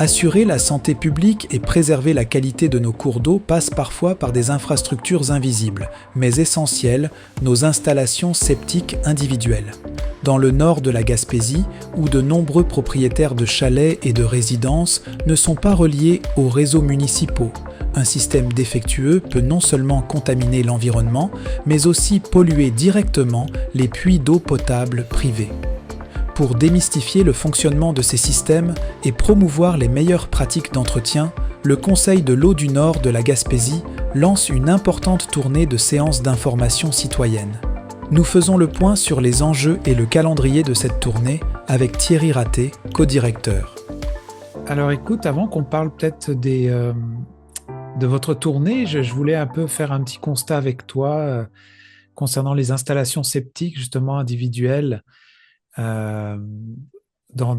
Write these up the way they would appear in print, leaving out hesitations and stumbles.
Assurer la santé publique et préserver la qualité de nos cours d'eau passe parfois par des infrastructures invisibles, mais essentielles, nos installations septiques individuelles. Dans le nord de la Gaspésie, où de nombreux propriétaires de chalets et de résidences ne sont pas reliés aux réseaux municipaux, un système défectueux peut non seulement contaminer l'environnement, mais aussi polluer directement les puits d'eau potable privés. Pour démystifier le fonctionnement de ces systèmes et promouvoir les meilleures pratiques d'entretien, le Conseil de l'eau du Nord de la Gaspésie lance une importante tournée de séances d'information citoyenne. Nous faisons le point sur les enjeux et le calendrier de cette tournée avec Thierry Raté, co-directeur. Alors écoute, avant qu'on parle peut-être de votre tournée, je voulais un peu faire un petit constat avec toi concernant les installations septiques justement individuelles. Euh, on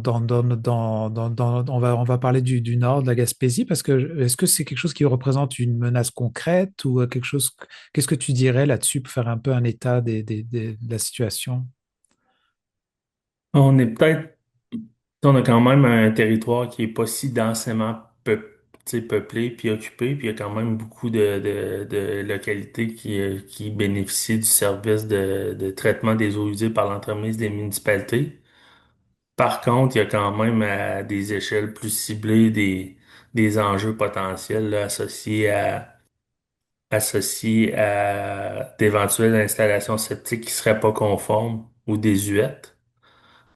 va parler du nord de la Gaspésie parce que est-ce que c'est quelque chose qui représente une menace concrète ou quelque chose, qu'est-ce que tu dirais là-dessus pour faire un peu un état de la situation? On est peut-être, on a quand même un territoire qui est pas si densément tu sais, peuplé puis occupé, puis il y a quand même beaucoup de localités qui bénéficient du service de traitement des eaux usées par l'entremise des municipalités. Par contre, il y a quand même à des échelles plus ciblées des enjeux potentiels là, associés à d'éventuelles installations septiques qui seraient pas conformes ou désuètes.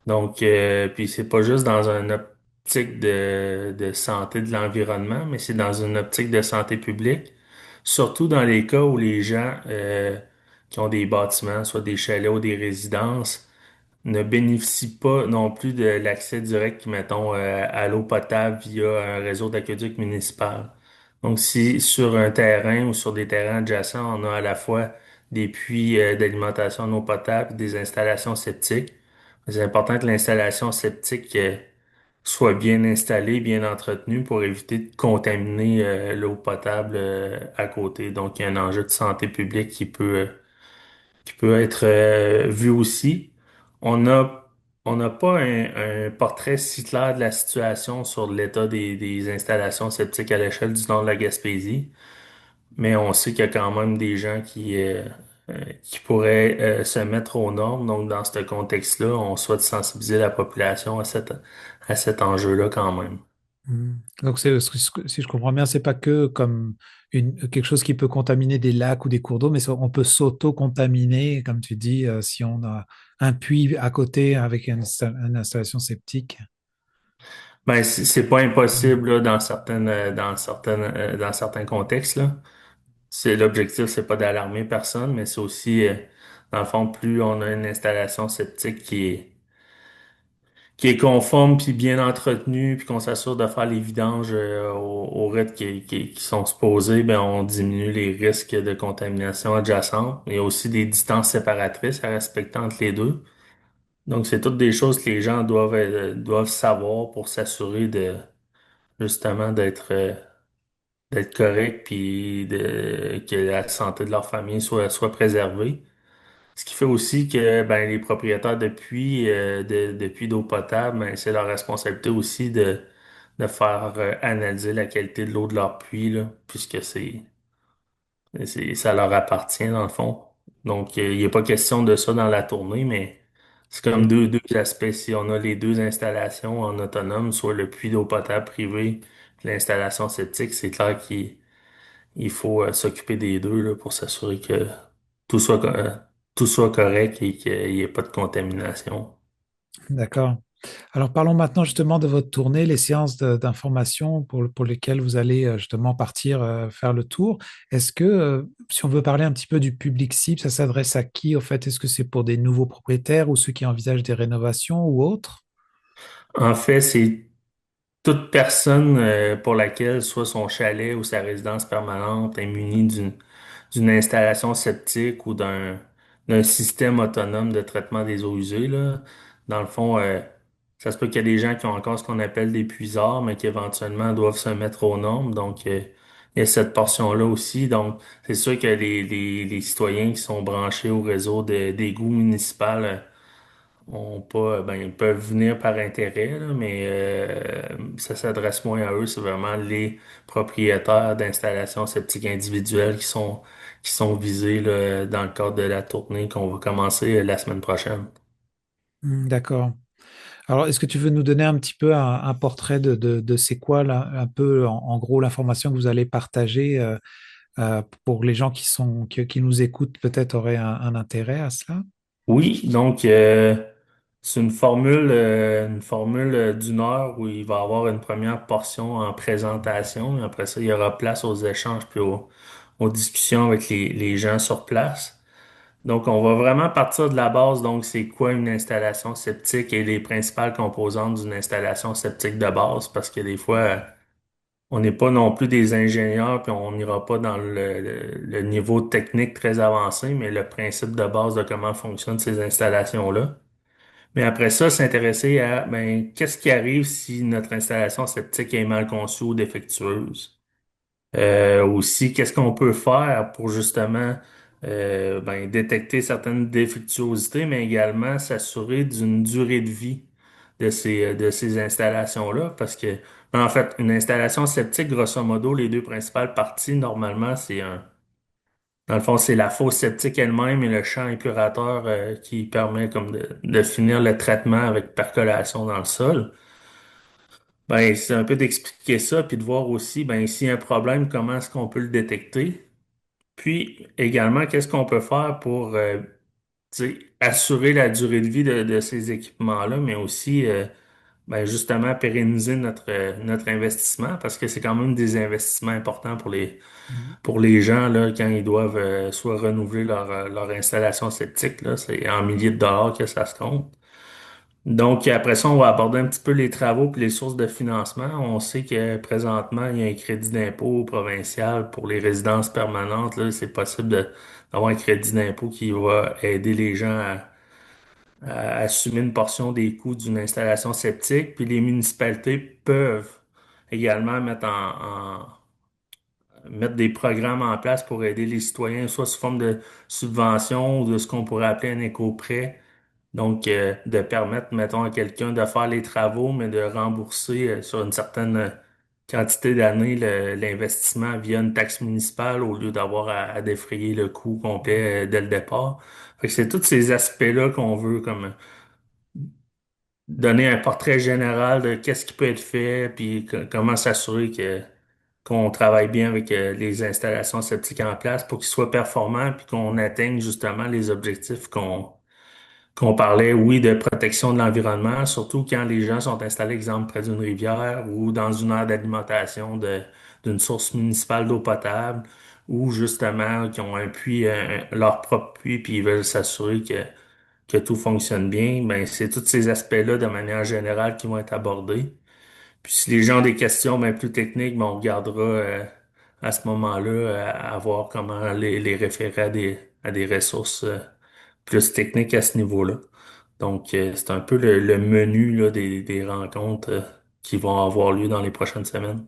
Donc, puis c'est pas juste dans une optique de santé de l'environnement, mais c'est dans une optique de santé publique, surtout dans les cas où les gens qui ont des bâtiments, soit des chalets ou des résidences, ne bénéficient pas non plus de l'accès direct, mettons, à l'eau potable via un réseau d'aqueduc municipal. Donc, si sur un terrain ou sur des terrains adjacents, on a à la fois des puits d'alimentation en eau potable, des installations septiques, c'est important que l'installation septique soit bien installée, bien entretenue pour éviter de contaminer l'eau potable à côté. Donc, il y a un enjeu de santé publique qui peut être vu aussi. On a, on n'a pas un portrait si clair de la situation sur l'état des installations septiques à l'échelle du nord de la Gaspésie, mais on sait qu'il y a quand même des gens qui pourraient se mettre aux normes. Donc, dans ce contexte-là, on souhaite sensibiliser la population à cet enjeu-là quand même. Hmm. Donc, si je comprends bien, c'est pas que comme quelque chose qui peut contaminer des lacs ou des cours d'eau, mais on peut s'auto-contaminer, comme tu dis, si on a un puits à côté avec une installation septique. Ben, c'est pas impossible Hmm. là, dans certains contextes, là. L'objectif, c'est pas d'alarmer personne, mais c'est aussi, dans le fond, plus on a une installation septique qui est conforme puis bien entretenue, puis qu'on s'assure de faire les vidanges au rythme qui sont supposés, ben on diminue les risques de contamination adjacente. Il y a aussi des distances séparatrices à respecter entre les deux. Donc, c'est toutes des choses que les gens doivent savoir pour s'assurer de justement d'être corrects puis que la santé de leur famille soit préservée. Ce qui fait aussi que ben, les propriétaires de puits, de puits d'eau potable, ben, c'est leur responsabilité aussi de faire analyser la qualité de l'eau de leur puits, là, puisque ça leur appartient dans le fond. Donc, il n'y a pas question de ça dans la tournée, mais c'est comme deux aspects. Si on a les deux installations en autonome, soit le puits d'eau potable privé, puis l'installation septique, c'est clair qu'il faut s'occuper des deux là, pour s'assurer que tout soit, co- euh, tout soit correct et qu'il n'y ait pas de contamination. D'accord. Alors parlons maintenant justement de votre tournée, les séances d'information pour lesquelles vous allez justement partir faire le tour. Est-ce que, si on veut parler un petit peu du public cible, ça s'adresse à qui au fait? Est-ce que c'est pour des nouveaux propriétaires ou ceux qui envisagent des rénovations ou autres? En fait, c'est toute personne pour laquelle soit son chalet ou sa résidence permanente est munie d'une installation septique ou d'un système autonome de traitement des eaux usées, là. Dans le fond, ça se peut qu'il y a des gens qui ont encore ce qu'on appelle des puisards, mais qui éventuellement doivent se mettre aux normes. Donc, il y a cette portion-là aussi. Donc, c'est sûr que les citoyens qui sont branchés au réseau d'égouts municipal pas, ben, ils peuvent venir par intérêt, là, mais ça s'adresse moins à eux. C'est vraiment les propriétaires d'installations septiques individuelles qui sont visés là, dans le cadre de la tournée qu'on va commencer la semaine prochaine. D'accord. Alors, est-ce que tu veux nous donner un petit peu un portrait de c'est quoi, là, un peu, en gros, l'information que vous allez partager pour les gens qui nous écoutent, peut-être auraient un intérêt à cela? Oui, donc c'est une formule d'une heure où il va y avoir une première portion en présentation. Et après ça, il y aura place aux échanges puis aux discussions avec les gens sur place. Donc, on va vraiment partir de la base. Donc, c'est quoi une installation septique et les principales composantes d'une installation septique de base? Parce que des fois, on n'est pas non plus des ingénieurs, puis on n'ira pas dans le niveau technique très avancé, mais le principe de base de comment fonctionnent ces installations-là. Mais après ça, s'intéresser à ben, qu'est-ce qui arrive si notre installation septique est mal conçue ou défectueuse. Aussi, qu'est-ce qu'on peut faire pour justement ben, détecter certaines défectuosités, mais également s'assurer d'une durée de vie de ces installations-là. Parce que, en fait, une installation septique, grosso modo, les deux principales parties, normalement, dans le fond, c'est la fosse septique elle-même et le champ épurateur qui permet comme de finir le traitement avec percolation dans le sol. Ben, c'est un peu d'expliquer ça, puis de voir aussi, ben, s'il y a un problème, comment est-ce qu'on peut le détecter. Puis également, qu'est-ce qu'on peut faire pour tu sais, assurer la durée de vie de ces équipements-là, mais aussi ben, justement pérenniser notre investissement, parce que c'est quand même des investissements importants Mhm. pour les gens là, quand ils doivent soit renouveler leur installation septique, là, c'est en milliers de dollars que ça se compte. Donc, après ça, on va aborder un petit peu les travaux puis les sources de financement. On sait que présentement, il y a un crédit d'impôt provincial pour les résidences permanentes. Là, c'est possible d'avoir un crédit d'impôt qui va aider les gens à assumer une portion des coûts d'une installation septique. Puis les municipalités peuvent également mettre des programmes en place pour aider les citoyens, soit sous forme de subvention ou de ce qu'on pourrait appeler un éco-prêt. Donc, de permettre, mettons, à quelqu'un de faire les travaux, mais de rembourser sur une certaine quantité d'années l'investissement via une taxe municipale au lieu d'avoir à défrayer le coût complet dès le départ. Fait que c'est tous ces aspects-là qu'on veut comme donner un portrait général de qu'est-ce qui peut être fait, puis comment s'assurer que qu'on travaille bien avec les installations septiques en place pour qu'ils soient performants, puis qu'on atteigne justement les objectifs qu'on parlait, oui, de protection de l'environnement, surtout quand les gens sont installés, exemple, près d'une rivière ou dans une aire d'alimentation d'une source municipale d'eau potable, ou justement qui ont un puits, leur propre puits, puis ils veulent s'assurer que tout fonctionne bien. Ben, c'est tous ces aspects-là de manière générale qui vont être abordés. Puis si les gens ont des questions ben, plus techniques, ben, on regardera à ce moment-là à voir comment les référer à des ressources plus techniques à ce niveau-là. Donc, c'est un peu le menu là, des rencontres qui vont avoir lieu dans les prochaines semaines.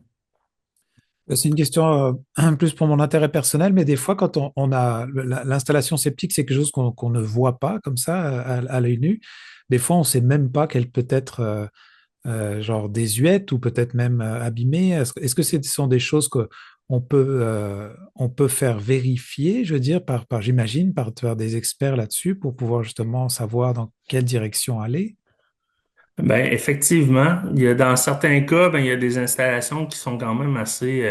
C'est une question plus pour mon intérêt personnel, mais des fois, quand on a l'installation septique, c'est quelque chose qu'on ne voit pas comme ça à l'œil nu. Des fois, on ne sait même pas qu'elle peut être genre désuète ou peut-être même abîmée. Est-ce que ce sont des choses que on peut faire vérifier, je veux dire, j'imagine, par des experts là-dessus pour pouvoir justement savoir dans quelle direction aller? Ben, effectivement, il y a dans certains cas, ben, il y a des installations qui sont quand même assez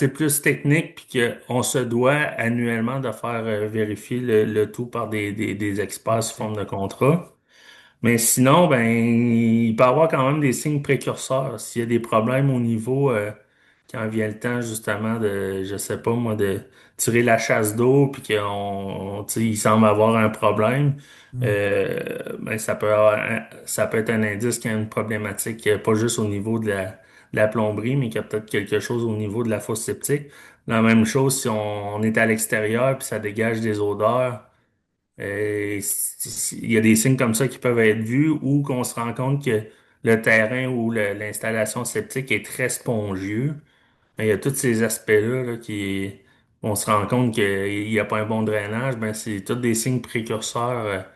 plus techniques, puis qu'on se doit annuellement de faire vérifier le tout par des experts sous forme Ok. de contrat. Mais sinon, ben, il peut y avoir quand même des signes précurseurs. S'il y a des problèmes au niveau, quand vient le temps justement de, je sais pas moi, de tirer la chasse d'eau, puis tu sais, il semble avoir un problème, Hmm. ben, ça peut être un indice qu'il y a une problématique, pas juste au niveau de la plomberie, mais qu'il y a peut-être quelque chose au niveau de la fosse septique. La même chose si on est à l'extérieur, puis ça dégage des odeurs. Il y a des signes comme ça qui peuvent être vus ou qu'on se rend compte que le terrain ou l'installation septique est très spongieux. Il y a tous ces aspects-là là, on se rend compte qu'il n'y a pas un bon drainage. Ben, c'est tous des signes précurseurs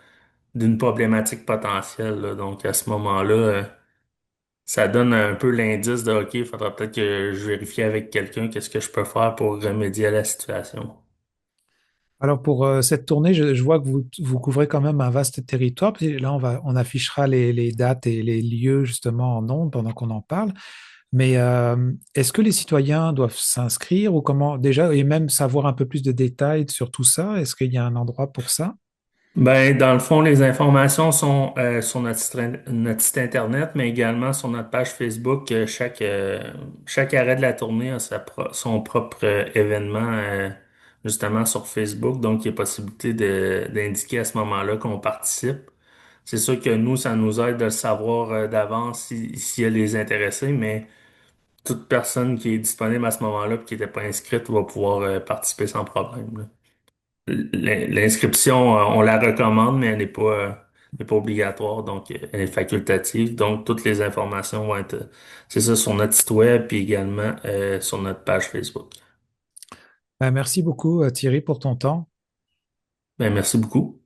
d'une problématique potentielle, là. Donc à ce moment-là, ça donne un peu l'indice de OK, il faudra peut-être que je vérifie avec quelqu'un qu'est-ce que je peux faire pour remédier à la situation. Alors pour cette tournée, je vois que vous couvrez quand même un vaste territoire. Puis là, on affichera les dates et les lieux justement en nombre pendant qu'on en parle. Mais est-ce que les citoyens doivent s'inscrire ou comment déjà, et même savoir un peu plus de détails sur tout ça? Est-ce qu'il y a un endroit pour ça? Ben, dans le fond, les informations sont sur notre site Internet, mais également sur notre page Facebook. Chaque arrêt de la tournée a son propre événement justement sur Facebook. Donc, il y a possibilité d'indiquer à ce moment-là qu'on participe. C'est sûr que nous, ça nous aide de le savoir d'avance s'il y a les intéressés, mais toute personne qui est disponible à ce moment-là et qui n'était pas inscrite va pouvoir participer sans problème, là. L'inscription, on la recommande, mais elle n'est pas obligatoire, donc elle est facultative. Donc, toutes les informations vont être, c'est ça, sur notre site web, puis également sur notre page Facebook. Merci beaucoup, Thierry, pour ton temps. Ben, merci beaucoup.